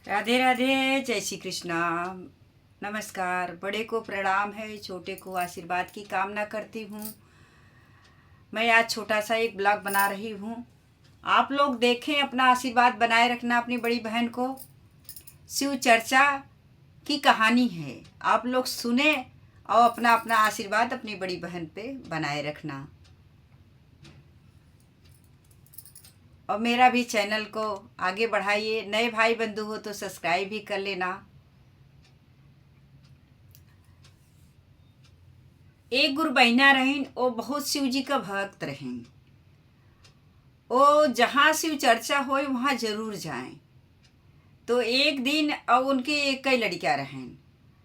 राधे राधे, जय श्री कृष्णा। नमस्कार। बड़े को प्रणाम है, छोटे को आशीर्वाद की कामना करती हूँ। मैं आज छोटा सा एक ब्लॉग बना रही हूँ। आप लोग देखें, अपना आशीर्वाद बनाए रखना अपनी बड़ी बहन को। शिव चर्चा की कहानी है, आप लोग सुने और अपना अपना आशीर्वाद अपनी बड़ी बहन पे बनाए रखना। और मेरा भी चैनल को आगे बढ़ाइए। नए भाई बंधु हो तो सब्सक्राइब भी कर लेना। एक गुरु बहिना रहीन, वो बहुत शिव जी का भक्त रहें। वो जहाँ शिव चर्चा हो वहाँ जरूर जाएं। तो एक दिन और उनकी एक कई लड़कियाँ रहें।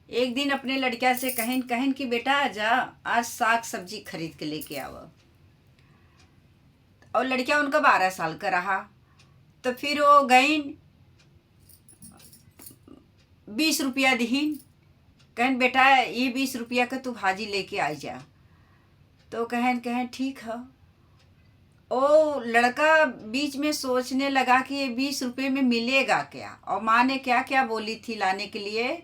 एक दिन अपने लड़किया से कहन कहन कि बेटा जा आज साग सब्जी खरीद के लेके आव। और लड़किया उनका 12 साल का रहा। तो फिर वो गईन, 20 रुपया दीन। कहन बेटा ये 20 रुपया का तू भाजी लेके आई जा। तो कहन कहन ठीक है। ओ लड़का बीच में सोचने लगा कि ये 20 रुपये में मिलेगा क्या। और माँ ने क्या क्या बोली थी लाने के लिए।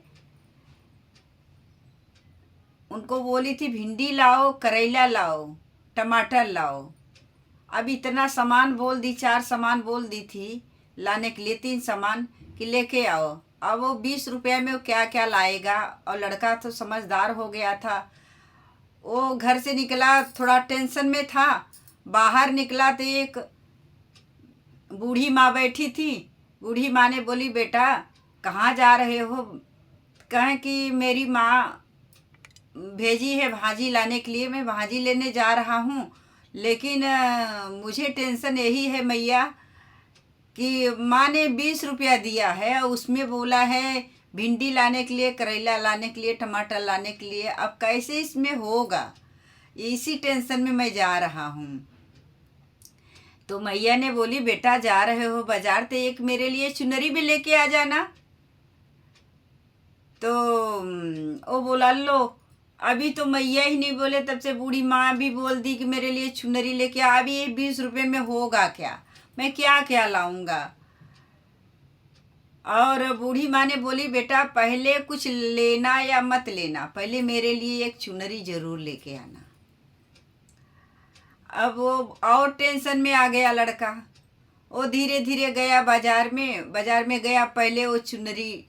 उनको बोली थी भिंडी लाओ, करेला लाओ, टमाटर लाओ। अब इतना सामान बोल दी, 4 सामान बोल दी थी लाने के लिए, 3 सामान कि लेके आओ। अब वो 20 रुपये में वो क्या क्या लाएगा। और लड़का तो समझदार हो गया था। वो घर से निकला, थोड़ा टेंशन में था। बाहर निकला तो एक बूढ़ी माँ बैठी थी। बूढ़ी माँ ने बोली बेटा कहाँ जा रहे हो। कहें कि मेरी माँ भेजी है भाजी लाने के लिए, मैं भाजी लेने जा रहा हूँ। लेकिन मुझे टेंशन यही है मैया कि माँ ने 20 रुपया दिया है और उसमें बोला है भिंडी लाने के लिए, करेला लाने के लिए, टमाटर लाने के लिए। अब कैसे इसमें होगा, इसी टेंशन में मैं जा रहा हूँ। तो मैया ने बोली बेटा जा रहे हो बाजार तो एक मेरे लिए चुनरी भी लेके आ जाना। तो वो बोला लो। अभी तो मैया ही नहीं बोले, तब से बूढ़ी माँ भी बोल दी कि मेरे लिए चुनरी लेके आ। अभी ये 20 रुपये में होगा क्या, मैं क्या क्या लाऊंगा। और बूढ़ी माँ ने बोली बेटा पहले कुछ लेना या मत लेना, पहले मेरे लिए एक चुनरी जरूर लेके आना। अब वो और टेंशन में आ गया लड़का। वो धीरे धीरे गया बाजार में गया। पहले वो चुनरी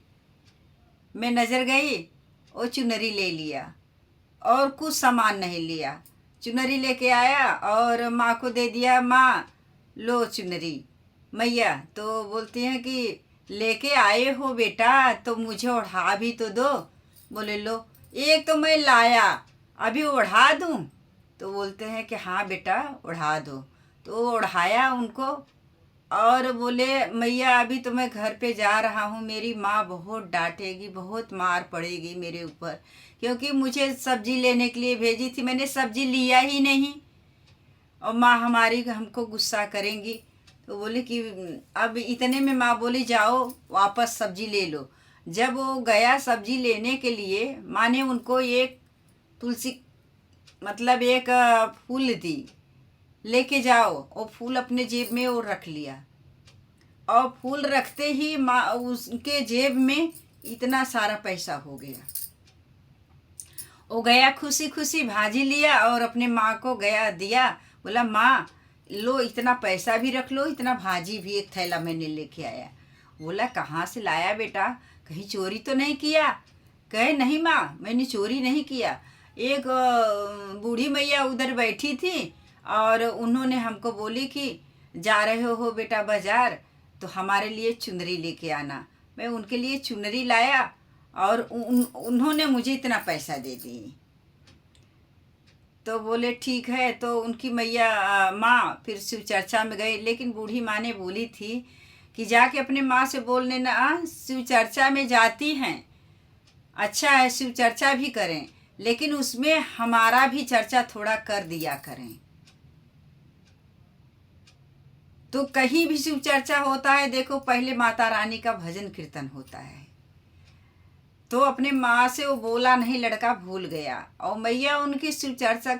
में नज़र गई, वो चुनरी ले लिया और कुछ सामान नहीं लिया। चुनरी लेके आया और माँ को दे दिया। माँ लो चुनरी। मैया तो बोलती हैं कि लेके आए हो बेटा तो मुझे ओढ़ा भी तो दो। बोले लो एक तो मैं लाया, अभी ओढ़ा दूँ। तो बोलते हैं कि हाँ बेटा ओढ़ा दो। तो ओढ़ाया उनको और बोले मैया अभी तो मैं घर पे जा रहा हूँ, मेरी माँ बहुत डांटेगी, बहुत मार पड़ेगी मेरे ऊपर, क्योंकि मुझे सब्जी लेने के लिए भेजी थी, मैंने सब्जी लिया ही नहीं और माँ हमारी हमको गुस्सा करेंगी। तो बोले कि अब इतने में माँ बोली जाओ वापस सब्जी ले लो। जब वो गया सब्जी लेने के लिए, माँ ने उनको एक तुलसी मतलब एक फूल दी, लेके जाओ। वो फूल अपने जेब में वो रख लिया और फूल रखते ही माँ उसके जेब में इतना सारा पैसा हो गया। वो गया खुशी खुशी भाजी लिया और अपने माँ को गया दिया। बोला माँ लो इतना पैसा भी रख लो, इतना भाजी भी एक थैला मैंने लेके आया। बोला कहाँ से लाया बेटा, कहीं चोरी तो नहीं किया। कहे नहीं माँ मैंने चोरी नहीं किया। एक बूढ़ी मैया उधर बैठी थी और उन्होंने हमको बोली कि जा रहे हो बेटा बाजार तो हमारे लिए चुनरी लेके आना। मैं उनके लिए चुनरी लाया और उन्होंने मुझे इतना पैसा दे दी। तो बोले ठीक है। तो उनकी मैया माँ फिर शिव चर्चा में गई। लेकिन बूढ़ी माँ ने बोली थी कि जाके अपने माँ से बोलने ना, शिव चर्चा में जाती हैं, अच्छा है शिव चर्चा भी करें, लेकिन उसमें हमारा भी चर्चा थोड़ा कर दिया करें। तो कहीं भी शिव चर्चा होता है देखो पहले माता रानी का भजन कीर्तन होता है। तो अपने माँ से वो बोला नहीं, लड़का भूल गया। और मैया उनकी शिव चर्चा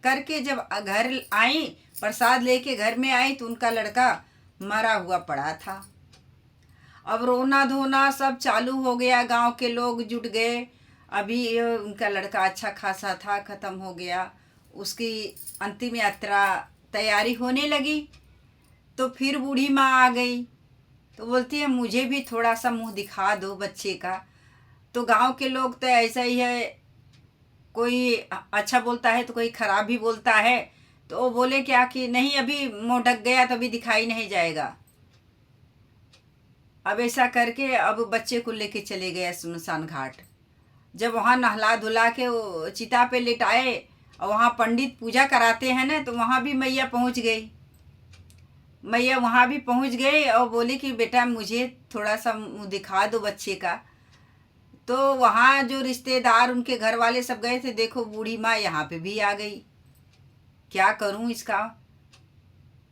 करके जब घर आई, प्रसाद लेके घर में आई तो उनका लड़का मरा हुआ पड़ा था। अब रोना धोना सब चालू हो गया, गांव के लोग जुट गए। अभी उनका लड़का अच्छा खासा था, ख़त्म हो गया। उसकी अंतिम यात्रा तैयारी होने लगी, तो फिर बूढ़ी माँ आ गई। तो बोलती है मुझे भी थोड़ा सा मुंह दिखा दो बच्चे का। तो गांव के लोग तो ऐसा ही है, कोई अच्छा बोलता है तो कोई खराब भी बोलता है। तो वो बोले क्या कि नहीं, अभी मुंह ढक गया तो अभी दिखाई नहीं जाएगा। अब ऐसा करके अब बच्चे को लेके चले गए सुनसान घाट। जब वहाँ नहला धुला के वो चिता पे लिटाए और वहाँ पंडित पूजा कराते हैं ना, तो वहाँ भी मैया पहुँच गई। मैया वहाँ भी पहुँच गई और बोली कि बेटा मुझे थोड़ा सा मुँह दिखा दो बच्चे का। तो वहाँ जो रिश्तेदार उनके घर वाले सब गए थे, देखो बूढ़ी माँ यहाँ पे भी आ गई, क्या करूँ इसका।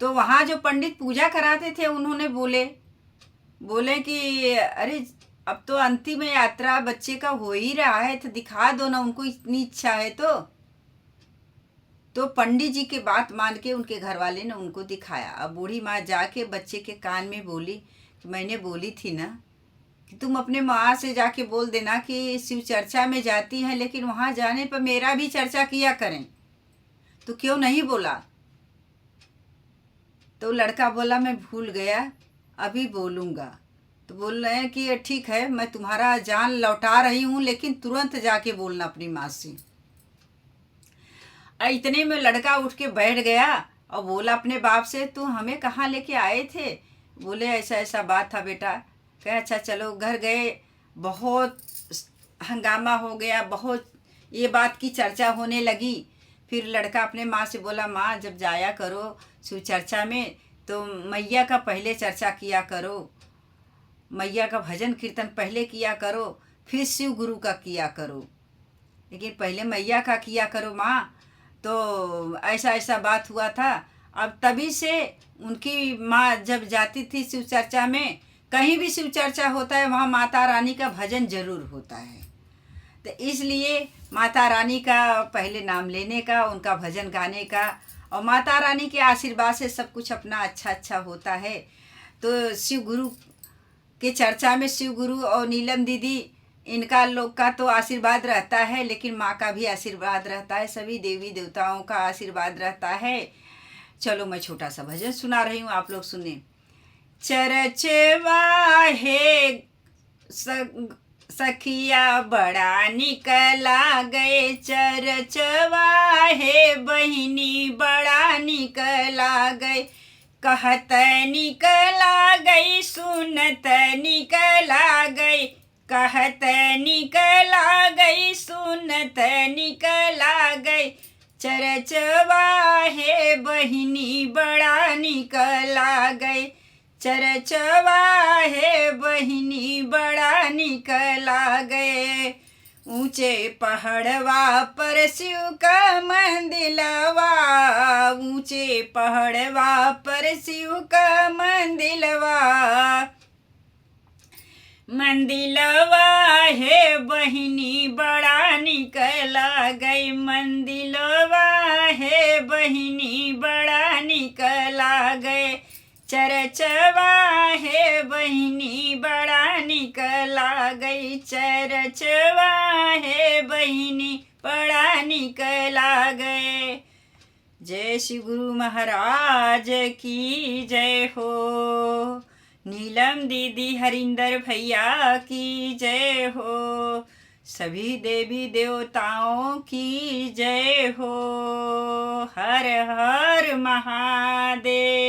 तो वहाँ जो पंडित पूजा कराते थे उन्होंने बोले बोले कि अरे अब तो अंतिम यात्रा बच्चे का हो ही रहा है, तो दिखा दो ना उनको, इतनी इच्छा है तो पंडित जी की बात मान के उनके घर वाले ने उनको दिखाया। अब बूढ़ी माँ जाके बच्चे के कान में बोली कि मैंने बोली थी ना कि तुम अपने माँ से जाके बोल देना कि शिव चर्चा में जाती है, लेकिन वहाँ जाने पर मेरा भी चर्चा किया करें। तो क्यों नहीं बोला? तो लड़का बोला मैं भूल गया, अभी बोलूँगा। तो बोल रहे हैं कि ठीक है, मैं तुम्हारा जान लौटा रही हूँ, लेकिन तुरंत जाके बोलना अपनी माँ से। इतने में लड़का उठ के बैठ गया और बोला अपने बाप से, तू हमें कहाँ लेके आए थे? बोले ऐसा ऐसा बात था बेटा। कहे अच्छा चलो। घर गए, बहुत हंगामा हो गया, बहुत ये बात की चर्चा होने लगी। फिर लड़का अपने माँ से बोला माँ जब जाया करो शिव चर्चा में तो मैया का पहले चर्चा किया करो, मैया का भजन कीर्तन पहले किया करो, फिर शिव गुरु का किया करो, लेकिन पहले मैया का किया करो माँ। तो ऐसा ऐसा बात हुआ था। अब तभी से उनकी माँ जब जाती थी शिव चर्चा में, कहीं भी शिव चर्चा होता है वहाँ माता रानी का भजन जरूर होता है। तो इसलिए माता रानी का पहले नाम लेने का, उनका भजन गाने का, और माता रानी के आशीर्वाद से सब कुछ अपना अच्छा अच्छा होता है। तो शिव गुरु के चर्चा में शिव गुरु और नीलम दीदी, इनका लोग का तो आशीर्वाद रहता है, लेकिन माँ का भी आशीर्वाद रहता है, सभी देवी देवताओं का आशीर्वाद रहता है। चलो मैं छोटा सा भजन सुना रही हूँ, आप लोग सुने। चरचवा है सखिया बड़ा निकला गए, चरचवा है बहिनी बड़ा निकला गए, कहत निकला गई सुनत निकला गई, कहत निकला गई सुनत निकला गई, चरचवा है बहिनी बड़ा निकला गई, चरचवा है बहिनी बड़ा निकला गए। ऊंचे पहाड़वा पर शिव का मंदिलवा, ऊंचे पहाड़वा पर शिव का मंदिलवा, मंदिलवा है बहिनी बड़ा निकला गई, मंदिलवा है बहिनी बड़ा निकला गए, चरचवा है बहिनी बड़ा निकला गई, चरचवा है बहिनी बड़ा निकला गए। जय श्री गुरु महाराज की जय हो। नीलम दीदी हरिंदर भैया की जय हो। सभी देवी देवताओं की जय हो। हर हर महादेव।